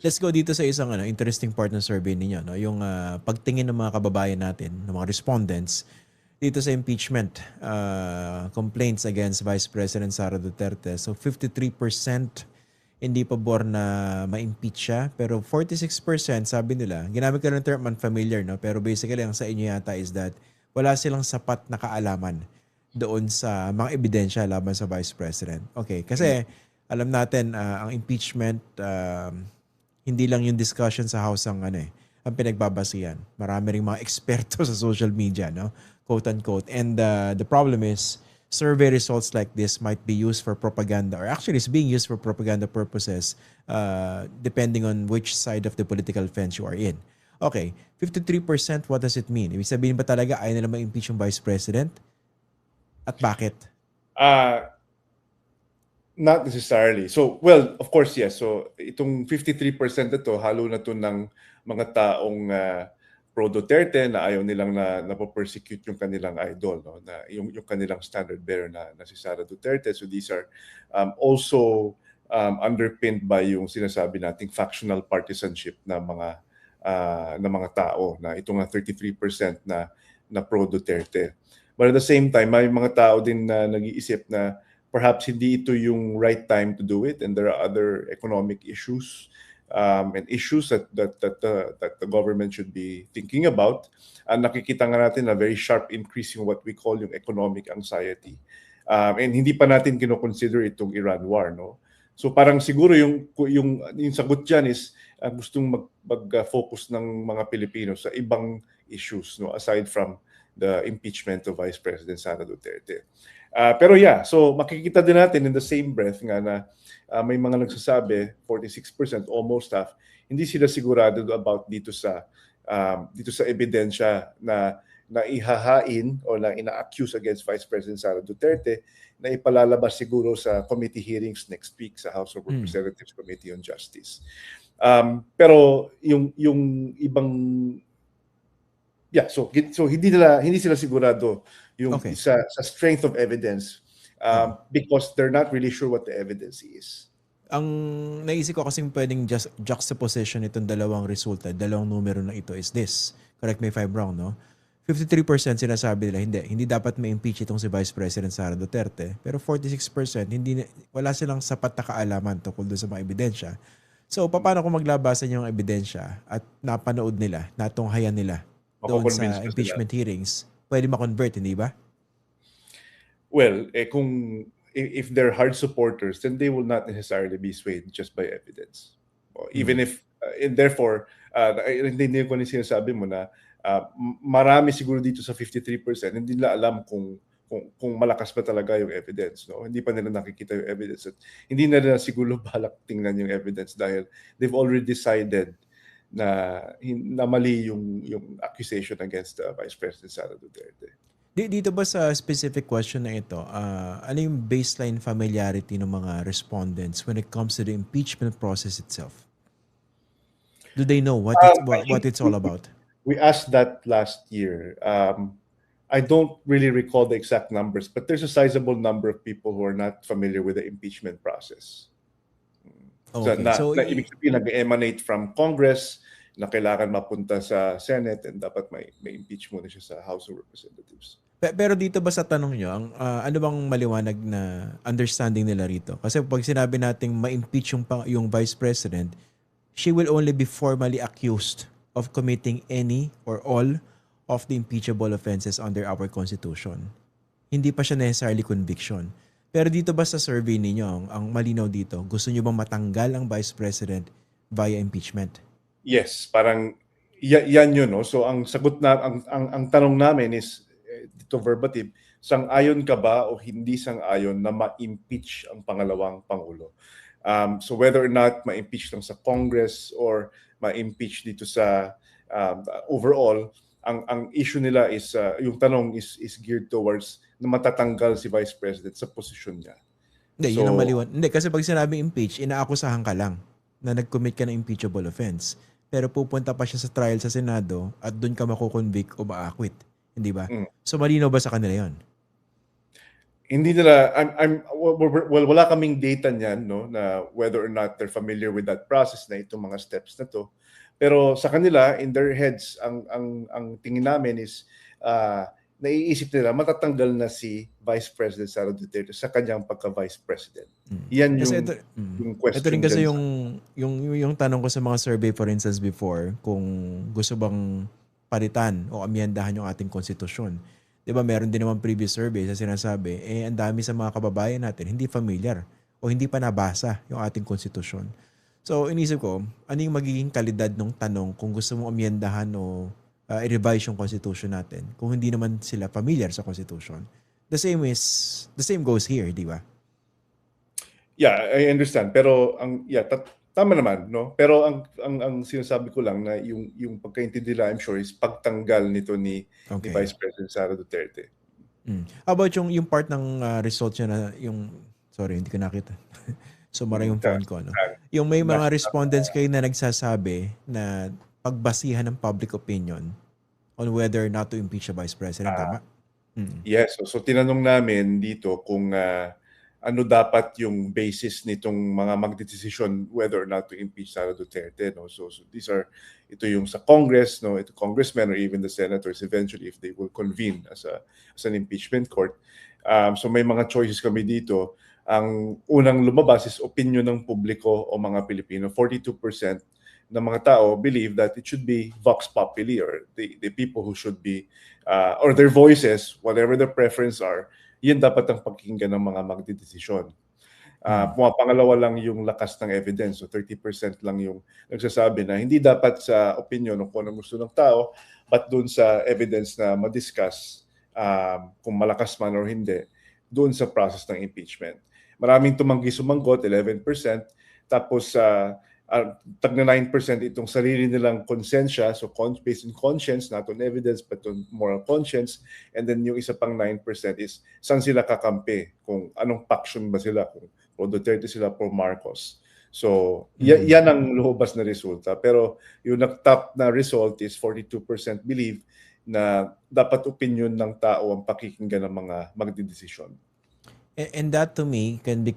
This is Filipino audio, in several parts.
Let's go dito sa isang interesting part ng survey ninyo, no? Yung pagtingin ng mga kababayan natin, ng mga respondents dito sa impeachment complaints against Vice President Sara Duterte. So 53% hindi pabor na ma-impeach siya, pero 46% sabi nila, ginamit ko ng term unfamiliar, no? Pero basically ang sa inyo yata is that wala silang sapat na kaalaman doon sa mga ebidensya laban sa Vice President. Okay, Mm. kasi alam natin ang impeachment hindi lang yung discussion sa House ang pinagbabasihan. Marami ring mga eksperto sa social media, no? Quote unquote. And the problem is survey results like this might be used for propaganda, or actually is being used for propaganda purposes depending on which side of the political fence you are in. Okay, 53%, what does it mean? Ibig sabihin ba talaga ayaw nila ma-impeach yung Vice President? At bakit? Ah, Not necessarily. So, well, of course, yes. So, itong 53% na to, halo na to ng mga taong pro-Duterte na ayaw nilang na persecute yung kanilang idol, no? Na yung kanilang standard bearer na si Sara Duterte. So, these are also underpinned by yung sinasabi nating factional partisanship na mga tao, na itong 33% na pro-Duterte. But at the same time, may mga tao din na nag-iisip na perhaps hindi ito yung right time to do it, and there are other economic issues and issues that the government should be thinking about. Nakikita nga natin na very sharp increase yung what we call yung economic anxiety. And hindi pa natin kinoconsider itong Iran war, no? So parang siguro yung sagot diyan is gustong mag-focus ng mga Pilipino sa ibang issues, no, aside from the impeachment of Vice President Sara Duterte. Pero yeah, so makikita din natin in the same breath nga na may mga nagsasabi, 46%, almost half, hindi sila sigurado about dito sa ebidensya na ihahain o na ina-accuse against Vice President Sara Duterte na ipalalabas siguro sa committee hearings next week sa House of Representatives Committee on Justice. Pero yung ibang so hindi sila sigurado yung Okay. sa strength of evidence Oo. because they're not really sure what the evidence is. Ang naisip ko kasing pwedeng juxtaposition itong dalawang resulta, dalawang numero na ito is this. Correct me if I'm wrong, no? 53% sinasabi nila hindi dapat ma-impeach itong si Vice President Sara Duterte, pero 46% wala silang sapat na kaalaman tungkol doon sa mga ebidensya. So paano kung maglabasan yung ebidensya at napanood nila, natunghayan nila doon Mako-convince sa pa sila. impeachment hearings, pwede ma-convert, hindi ba? Well, kung if they're hard supporters, then they will not necessarily be swayed just by evidence. Even if and therefore hindi ko ni sinasabi mo na marami siguro dito sa 53% hindi nila alam kung malakas pa talaga yung evidence, no? Hindi pa nila nakikita yung evidence at hindi na nila siguro balak tingnan yung evidence dahil they've already decided na mali yung accusation against Vice President Sara Duterte. Dito ba sa specific question na ito, ano yung baseline familiarity ng mga respondents when it comes to the impeachment process itself? Do they know what I think it's all about? we asked that last year. I don't really recall the exact numbers, but there's a sizable number of people who are not familiar with the impeachment process. So, Okay. So, na ibig sabihin, nag-emanate from Congress, na kailangan mapunta sa Senate, and dapat may impeach muna siya sa House of Representatives. pero dito ba sa tanong nyo, ano bang maliwanag na understanding nila rito? Kasi pag sinabi nating ma-impeach yung Vice President, she will only be formally accused of committing any or all of the impeachable offenses under our Constitution. Hindi pa siya necessarily conviction. Pero dito ba sa survey ninyo, ang malinaw dito, gusto nyo bang matanggal ang Vice President via impeachment? Yes, parang yan yun, no? So ang sagot na ang tanong namin is dito verbatim, sang-ayon ka ba o hindi sang-ayon na ma-impeach ang pangalawang pangulo? So whether or not ma-impeach lang sa Congress or ma-impeach dito sa overall, ang issue nila is yung tanong is geared towards na matatanggal si Vice President sa posisyon niya. Hindi, yun ang So maliwan. Hindi, kasi pag sinabing impeach, inaakusahan ka lang na nag-commit ka ng impeachable offense. Pero pupunta pa siya sa trial sa Senado at doon ka makukonvict o ma-acquit. Hindi ba? mm, So malinaw ba sa kanila yon? hindi nila well, wala kaming data niyan, no, na whether or not they're familiar with that process na itong mga steps na to. Pero sa kanila, in their heads, ang tingin namin is naiisip nila matatanggal na si Vice President Sara Duterte sa kanyang pagka-Vice President. Yan Kasi yung ito rin question kasi dyan. yung tanong ko sa mga survey for instance before, kung gusto bang palitan o amyendahan yung ating konstitusyon. 'Di ba meron din naman previous survey sa sinasabi, ang dami sa mga kababayan natin hindi familiar o hindi pa nabasa yung ating konstitusyon. So inisip ko, ano yung magiging kalidad ng tanong kung gusto mong amyendahan o i-revise yung constitution natin kung hindi naman sila familiar sa constitution. The same goes here, di ba? Yeah, I understand. Pero tama naman, no? Pero ang sinasabi ko lang na yung pagkaintindi nila, I'm sure, is pagtanggal nito ni Okay. Vice President Sara Duterte. How about yung part ng result niya na yung, sorry, hindi ko nakita. Sumara yung phone ko, no? Yung may mga respondents kayo na nagsasabi na pagbasihan ng public opinion on whether not to impeach a vice president, tama? Yes. So tinanong namin dito kung ano dapat yung basis nitong mga magdedesisyon whether or not to impeach Sara Duterte, no? So ito yung sa Congress, no? Ito congressmen or even the senators eventually if they will convene as an impeachment court. So may mga choices kami dito. Ang unang lumabas is opinion ng publiko o mga Pilipino. 42% ng mga tao believe that it should be vox populi, or the people who should be or their voices, whatever their preference are, yun dapat ang pakinggan ng mga magdedesisyon. Pumapangalawa lang yung lakas ng evidence. So 30% lang yung nagsasabi na hindi dapat sa opinion o kung ano gusto ng tao, but doon sa evidence na ma-discuss kung malakas man or hindi, doon sa process ng impeachment. Maraming tumanggi sumanggot, 11%. Tapos tag na 9% itong sarili nilang konsensya, so based on conscience, not on evidence, but on moral conscience. And then yung isa pang 9% is saan sila kakampi, kung anong faction ba sila, kung pro Duterte sila, pro Marcos. So yan ang lumabas na resulta. Pero yung nag-top na result is 42% believe na dapat opinion ng tao ang pakikinggan ng mga magdedesisyon. And that to me can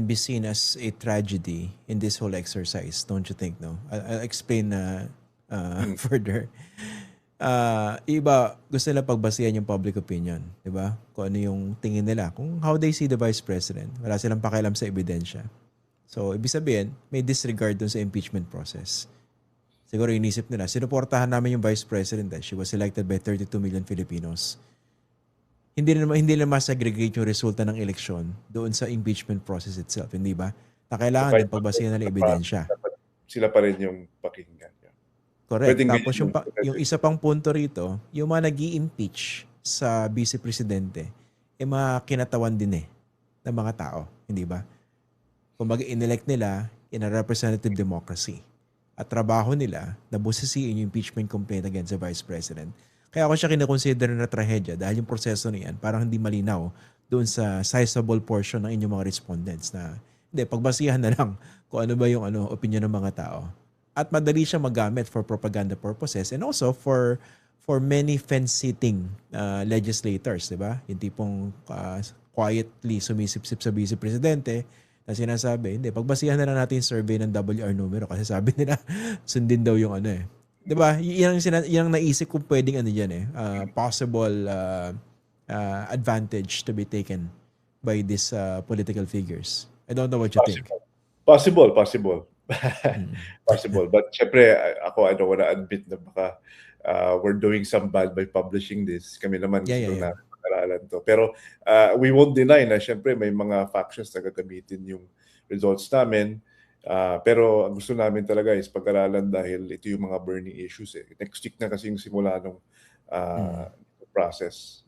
be seen as a tragedy in this whole exercise, don't you think? No, I'll explain further. Iba gusto nila pagbasihan yung public opinion, di ba? Kung ano yung tingin nila, kung how they see the vice president. Wala silang pakialam sa ebidensya. So ibig sabihin, may disregard dun sa impeachment process. Siguro inisip nila, sinuportahan namin yung vice president. She was elected by 32 million Filipinos. Hindi na mas-segregate yung resulta ng eleksyon doon sa impeachment process itself, hindi ba? Na kailangan din pagbasihan ng ebidensya. Sila pa rin yung pakinggan. Correct. Tapos yung isa pang punto rito, yung mga nag-i-impeach sa vice presidente, mga kinatawan din ng mga tao, hindi ba? Kung mag-inelect nila in a representative democracy. At trabaho nila na busisiin yung impeachment complaint against the vice president. Kaya ako siya kinakonsider na trahedya dahil yung proseso na yan parang hindi malinaw doon sa sizable portion ng inyong mga respondents na hindi, pagbasihan na lang kung ano ba yung opinion ng mga tao. At madali siya magamit for propaganda purposes and also for many fence-sitting legislators, di ba? Yung tipong quietly sumisip-sip sa vice presidente na sinasabi, hindi, pagbasihan na lang natin yung survey ng WR numero kasi sabi nila sundin daw yung 'di ba? Yan ang naisip kong pwedeng possible advantage to be taken by these political figures. I don't know what you think. Possible. Possible. But syempre, I don't wanna admit na baka we're doing some bad by publishing this. Kami naman gusto na pag-aralan to. Pero we won't deny na syempre may mga factions na gagamitin yung results namin. Pero ang gusto namin talaga is pag-aralan dahil ito yung mga burning issues. Next week na kasi yung simula ng process.